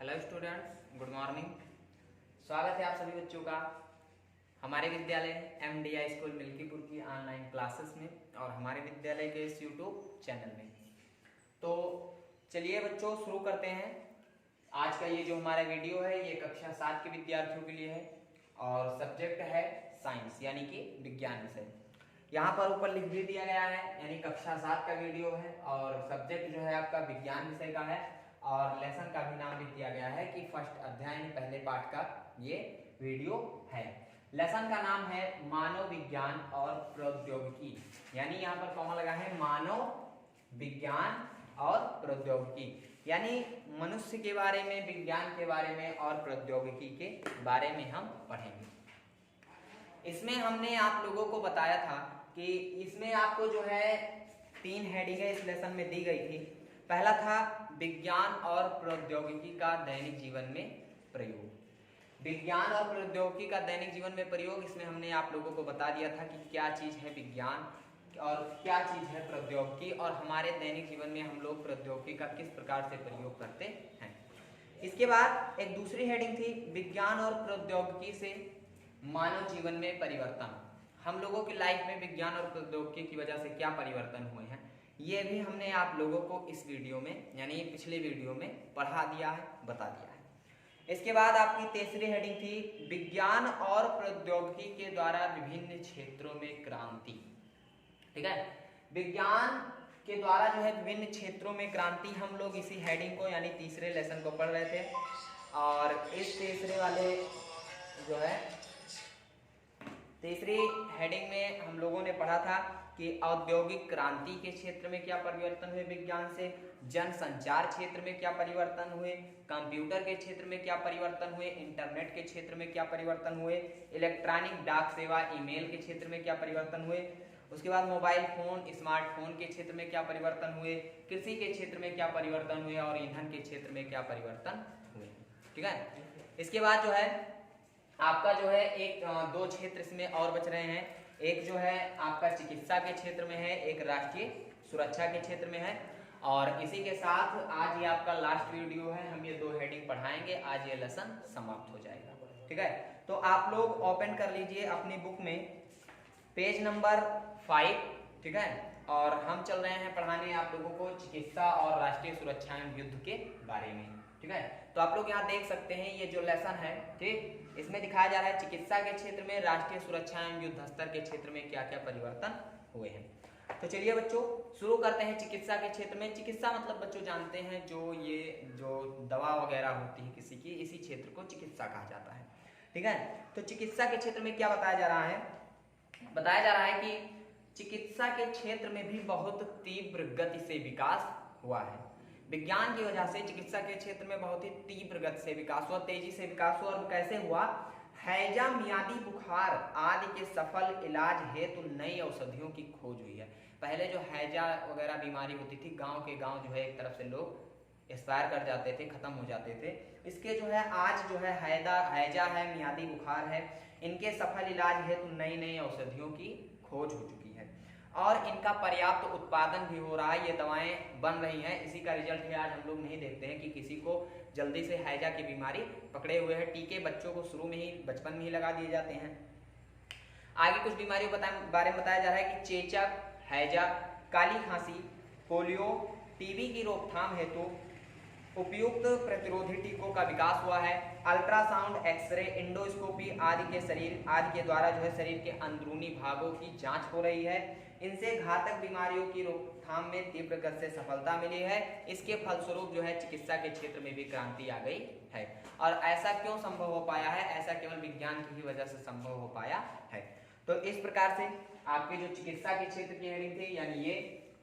Hello students, good morning. स्वागत है आप सभी बच्चों का हमारे विद्यालय MDI स्कूल मिल्कीपुर की ऑनलाइन क्लासेस में और हमारे विद्यालय के इस यूट्यूब चैनल में। तो चलिए बच्चों शुरू करते हैं। आज का ये जो हमारा वीडियो है ये कक्षा 7 के विद्यार्थियों के लिए है और सब्जेक्ट है साइंस यानी कि विज्ञान विषय। यहाँ पर ऊपर लिख भी दिया गया है, यानी कक्षा 7 का वीडियो है और सब्जेक्ट जो है आपका विज्ञान विषय का है और लेसन का भी नाम लिख दिया गया है कि फर्स्ट अध्याय पहले पाठ का ये वीडियो है। लेसन का नाम है मानव विज्ञान और प्रौद्योगिकी, यानी यहाँ पर कॉमा लगा है मानव विज्ञान और प्रौद्योगिकी, यानी मनुष्य के बारे में, विज्ञान के बारे में और प्रौद्योगिकी के बारे में हम पढ़ेंगे। इसमें हमने आप लोगों को बताया था कि इसमें आपको जो है 3 हेडिंगें इस लेसन में दी गई थी। पहला था विज्ञान और प्रौद्योगिकी का दैनिक जीवन में प्रयोग। विज्ञान और प्रौद्योगिकी का दैनिक जीवन में प्रयोग, इसमें हमने आप लोगों को बता दिया था कि क्या चीज है विज्ञान और क्या चीज है प्रौद्योगिकी और हमारे दैनिक जीवन में हम लोग प्रौद्योगिकी का किस प्रकार से प्रयोग करते हैं। इसके बाद एक दूसरी हेडिंग थी विज्ञान और प्रौद्योगिकी से मानव जीवन में परिवर्तन। हम लोगों की लाइफ में विज्ञान और प्रौद्योगिकी की वजह से क्या परिवर्तन हुए हैं, ये भी हमने आप लोगों को इस वीडियो में यानी पिछले वीडियो में पढ़ा दिया है, बता दिया है। इसके बाद आपकी तीसरी हेडिंग थी विज्ञान और प्रौद्योगिकी के द्वारा विभिन्न क्षेत्रों में क्रांति। ठीक है, विज्ञान के द्वारा जो है विभिन्न क्षेत्रों में क्रांति, हम लोग इसी हेडिंग को यानी तीसरे लेसन को पढ़ रहे थे और इस तीसरे वाले जो है तीसरी हेडिंग में हम लोगों ने पढ़ा था कि औद्योगिक क्रांति के क्षेत्र में क्या परिवर्तन हुए विज्ञान से, जनसंचार क्षेत्र में क्या परिवर्तन हुए, कंप्यूटर के क्षेत्र में क्या परिवर्तन हुए, इंटरनेट के क्षेत्र में क्या परिवर्तन हुए, इलेक्ट्रॉनिक डाक सेवा ईमेल के क्षेत्र में क्या परिवर्तन हुए, उसके बाद मोबाइल फोन स्मार्टफोन के क्षेत्र में क्या परिवर्तन हुए, कृषि के क्षेत्र में क्या परिवर्तन हुए और ईंधन के क्षेत्र में क्या परिवर्तन हुए। ठीक है, इसके बाद जो है आपका जो है एक दो क्षेत्र इसमें और बच रहे हैं। एक जो है आपका चिकित्सा के क्षेत्र में है, एक राष्ट्रीय सुरक्षा के क्षेत्र में है और इसी के साथ आज ये आपका लास्ट वीडियो है। हम ये 2 हेडिंग पढ़ाएंगे, आज ये लेसन समाप्त हो जाएगा। ठीक है, तो आप लोग ओपन कर लीजिए अपनी बुक में पेज नंबर 5। ठीक है, और हम चल रहे हैं पढ़ाने आप लोगों को चिकित्सा और राष्ट्रीय सुरक्षा एवं युद्ध के बारे में। ठीक है, तो आप लोग यहाँ देख सकते हैं ये जो लेसन है, ठीक, इसमें दिखाया जा रहा है चिकित्सा के क्षेत्र में, राष्ट्रीय सुरक्षा एवं युद्ध स्तर के क्षेत्र में क्या क्या परिवर्तन हुए हैं। तो चलिए बच्चों शुरू करते हैं चिकित्सा के क्षेत्र में। चिकित्सा मतलब बच्चों जानते हैं जो दवा वगैरह होती है किसी की, इसी क्षेत्र को चिकित्सा कहा जाता है। ठीक है, तो चिकित्सा के क्षेत्र में क्या बताया जा रहा है, बताया जा रहा है कि चिकित्सा के क्षेत्र में भी बहुत तीव्र गति से विकास हुआ है। विज्ञान की वजह से चिकित्सा के क्षेत्र में बहुत ही तीव्र गति से विकास हुआ, तेजी से विकास हुआ। और कैसे हुआ, हैजा, मियादी बुखार आदि के सफल इलाज हेतु नई औषधियों की खोज हुई है। पहले जो हैजा वगैरह बीमारी होती थी, गांव के गांव जो है एक तरफ से लोग एक्सपायर कर जाते थे, खत्म हो जाते थे। इसके जो है आज जो है हैजा है, मियादी बुखार है, इनके सफल इलाज हेतु नई नई औषधियों की खोज हो चुकी है और इनका पर्याप्त उत्पादन भी हो रहा है। ये दवाएं बन रही हैं, इसी का रिजल्ट है आज हम लोग नहीं देखते हैं कि किसी को जल्दी से हैजा की बीमारी पकड़े हुए है। टीके बच्चों को शुरू में ही, बचपन में ही लगा दिए जाते हैं। आगे कुछ बीमारियों बारे में बताया जा रहा है कि चेचक, हैजा, काली खांसी, पोलियो, टीबी की रोकथाम हेतु उपयुक्त प्रतिरोधी टीकों का विकास हुआ है। अल्ट्रासाउंड, एक्सरे, इंडोस्कोपी आदि के द्वारा जो है शरीर के अंदरूनी भागों की जांच हो रही है। इनसे घातक बीमारियों की रोकथाम में तीव्र गति से सफलता मिली है। इसके फलस्वरूप जो है चिकित्सा के क्षेत्र में भी क्रांति आ गई है। और ऐसा क्यों संभव हो पाया है, ऐसा केवल विज्ञान की ही वजह से संभव हो पाया है। तो इस प्रकार से आपकी जो चिकित्सा के क्षेत्र की हेडिंग थी यानी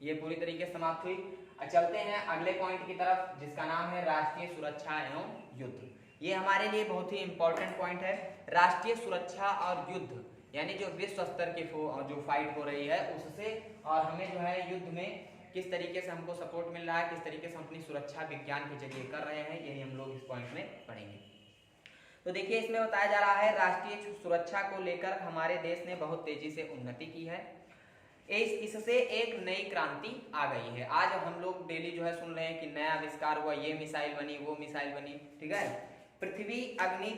ये पूरी तरीके से समाप्त हुई। चलते हैं अगले पॉइंट की तरफ जिसका नाम है राष्ट्रीय सुरक्षा एवं युद्ध। ये हमारे लिए बहुत ही इंपॉर्टेंट पॉइंट है। राष्ट्रीय सुरक्षा और युद्ध यानी जो विश्व स्तर की जो फाइट हो रही है उससे, और हमें जो है युद्ध में किस तरीके से हमको सपोर्ट मिल रहा है, किस तरीके से हम अपनी सुरक्षा विज्ञान के जरिए कर रहे हैं, यही हम लोग इस पॉइंट में पढ़ेंगे। तो देखिए इसमें बताया जा रहा है राष्ट्रीय सुरक्षा को लेकर हमारे देश ने बहुत तेजी से उन्नति की है। इससे एक नई क्रांति आ गई है। आज हम लोग डेली जो है सुन रहे हैं कि नया आविष्कार हुआ, ये मिसाइल बनी, वो मिसाइल बनी, ठीक है। पृथ्वी अग्नि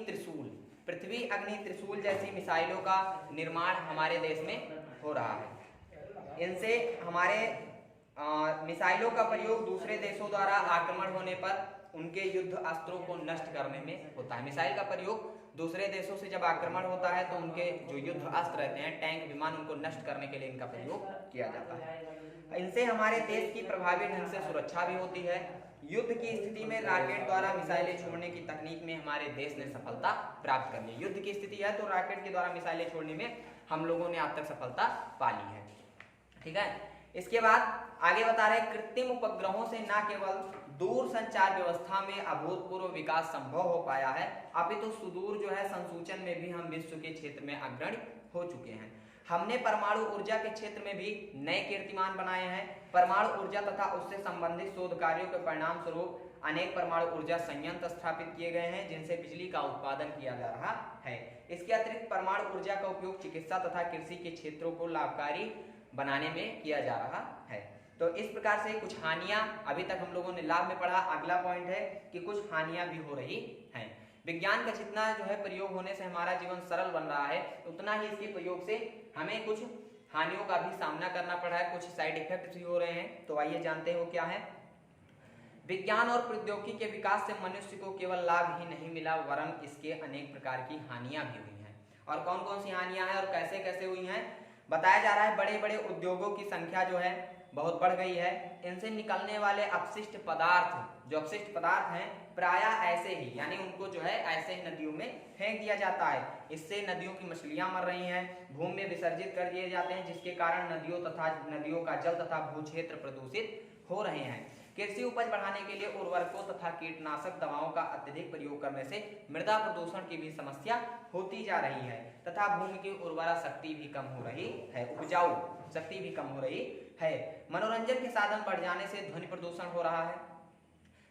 त्रिशूल जैसी मिसाइलों का निर्माण हमारे देश में हो रहा है। इनसे हमारे मिसाइलों का प्रयोग दूसरे देशों द्वारा आक्रमण होने पर उनके युद्ध अस्त्रों को नष्ट करने में होता है। मिसाइल का प्रयोग दूसरे देशों से जब आक्रमण होता है तो उनके जो युद्ध अस्त्र रहते हैं, टैंक, विमान, उनको नष्ट करने के लिए इनका प्रयोग किया जाता है। इनसे हमारे देश की प्रभावी ढंग से सुरक्षा भी होती है। युद्ध की स्थिति में रॉकेट द्वारा मिसाइलें छोड़ने की तकनीक में हमारे देश ने सफलता प्राप्त कर ली। युद्ध की स्थिति है तो रॉकेट के द्वारा मिसाइलें छोड़ने में हम लोगों ने आज तक सफलता पा ली है, ठीक है। इसके बाद आगे बता रहे कृत्रिम उपग्रहों से न केवल दूर संचार व्यवस्था में अभूतपूर्व विकास संभव हो पाया है, अपितु सुदूर जो है संसूचन में भी हम विश्व के क्षेत्र में अग्रणी हो चुके हैं। हमने परमाणु ऊर्जा के क्षेत्र में भी नए कीर्तिमान बनाए हैं। परमाणु ऊर्जा तथा उससे संबंधित शोध कार्यों के परिणाम स्वरूप अनेक परमाणु ऊर्जा संयंत्र स्थापित किए गए हैं जिनसे बिजली का उत्पादन किया जा रहा है। इसके अतिरिक्त परमाणु ऊर्जा का उपयोग चिकित्सा तथा कृषि के क्षेत्रों को लाभकारी बनाने में किया जा रहा है। तो इस प्रकार से कुछ हानियां अभी तक हम लोगों ने लाभ में पढ़ा। अगला पॉइंट है कि कुछ हानियां भी हो रही हैं। विज्ञान का जितना जो है प्रयोग होने से हमारा जीवन सरल बन रहा है, उतना ही इसके प्रयोग से हमें कुछ हानियों का भी सामना करना पड़ रहा है, कुछ साइड इफेक्ट भी हो रहे हैं। तो आइए जानते हैं वो क्या है। विज्ञान और प्रौद्योगिकी के विकास से मनुष्य को केवल लाभ ही नहीं मिला, वरन इसके अनेक प्रकार की हानियां भी हुई हैं। और कौन कौन सी हानियां हैं और कैसे कैसे हुई हैं बताया जा रहा है। बड़े बड़े उद्योगों की संख्या जो है बहुत बढ़ गई है। इनसे निकलने वाले अपशिष्ट पदार्थ, जो अपशिष्ट पदार्थ हैं, प्रायः ऐसे ही, यानी उनको जो है ऐसे ही नदियों में फेंक दिया जाता है। इससे नदियों की मछलियां मर रही हैं, भूमि में विसर्जित कर दिए जाते हैं, जिसके कारण नदियों का जल तथा भू क्षेत्र प्रदूषित हो रहे हैं। कृषि उपज बढ़ाने के लिए उर्वरकों तथा कीटनाशक दवाओं का अत्यधिक प्रयोग करने से मृदा प्रदूषण की भी समस्या होती जा रही है तथा भूमि की उर्वरा शक्ति भी कम हो रही है, उपजाऊ शक्ति भी कम हो रही है। मनोरंजन के साधन बढ़ जाने से ध्वनि प्रदूषण हो रहा है।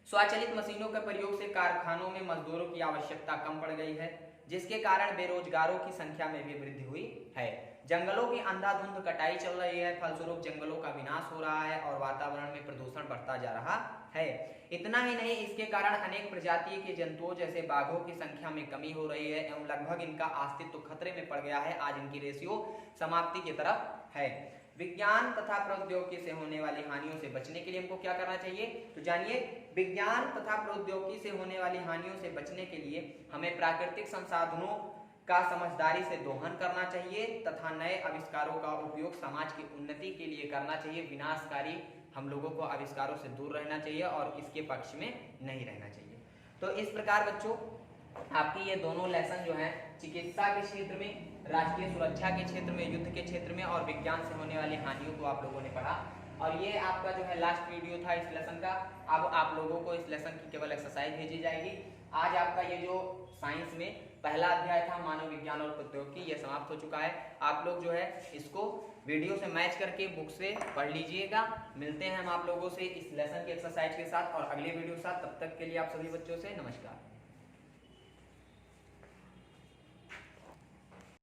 स्वचालित मशीनों के प्रयोग से कारखानों में मजदूरों की आवश्यकता कम पड़ गई है, जिसके कारण बेरोजगारों की संख्या में भी वृद्धि हुई है। जंगलों की अंधाधुंध कटाई चल रही है, फलस्वरूप जंगलों का विनाश हो रहा है और वातावरण में प्रदूषण बढ़ता जा रहा है। इतना ही नहीं, इसके कारण अनेक प्रजाति के जंतुओं जैसे बाघों की संख्या में कमी हो रही है एवं लगभग इनका अस्तित्व खतरे में पड़ गया है। आज इनकी रेशियो समाप्ति की तरफ है। विज्ञान तथा प्रौद्योगिकी से होने वाली हानियों से बचने के लिए हमको क्या करना चाहिए, तो जानिए। विज्ञान तथा प्रौद्योगिकी से होने वाली हानियों से बचने के लिए हमें प्राकृतिक संसाधनों का समझदारी से दोहन करना चाहिए तथा नए आविष्कारों का उपयोग समाज की उन्नति के लिए करना चाहिए। विनाशकारी हम लोगों को आविष्कारों से दूर रहना चाहिए और इसके पक्ष में नहीं रहना चाहिए। तो इस प्रकार बच्चों आपकी ये दोनों लेसन जो हैं चिकित्सा के क्षेत्र में, राष्ट्रीय सुरक्षा के क्षेत्र में, युद्ध के क्षेत्र में और विज्ञान से होने वाली हानियों को आप लोगों ने पढ़ा। और ये आपका जो है लास्ट वीडियो था इस लेसन का। अब आप लोगों को इस लेसन की केवल एक्सरसाइज भेजी जाएगी। आज आपका ये जो साइंस में पहला अध्याय था मानव विज्ञान और प्रौद्योगिकी, ये समाप्त हो चुका है। आप लोग जो है इसको वीडियो से मैच करके बुक से पढ़ लीजिएगा। मिलते हैं हम आप लोगों से इस लेसन की एक्सरसाइज के साथ और अगले वीडियो के साथ। तब तक के लिए आप सभी बच्चों से नमस्कार।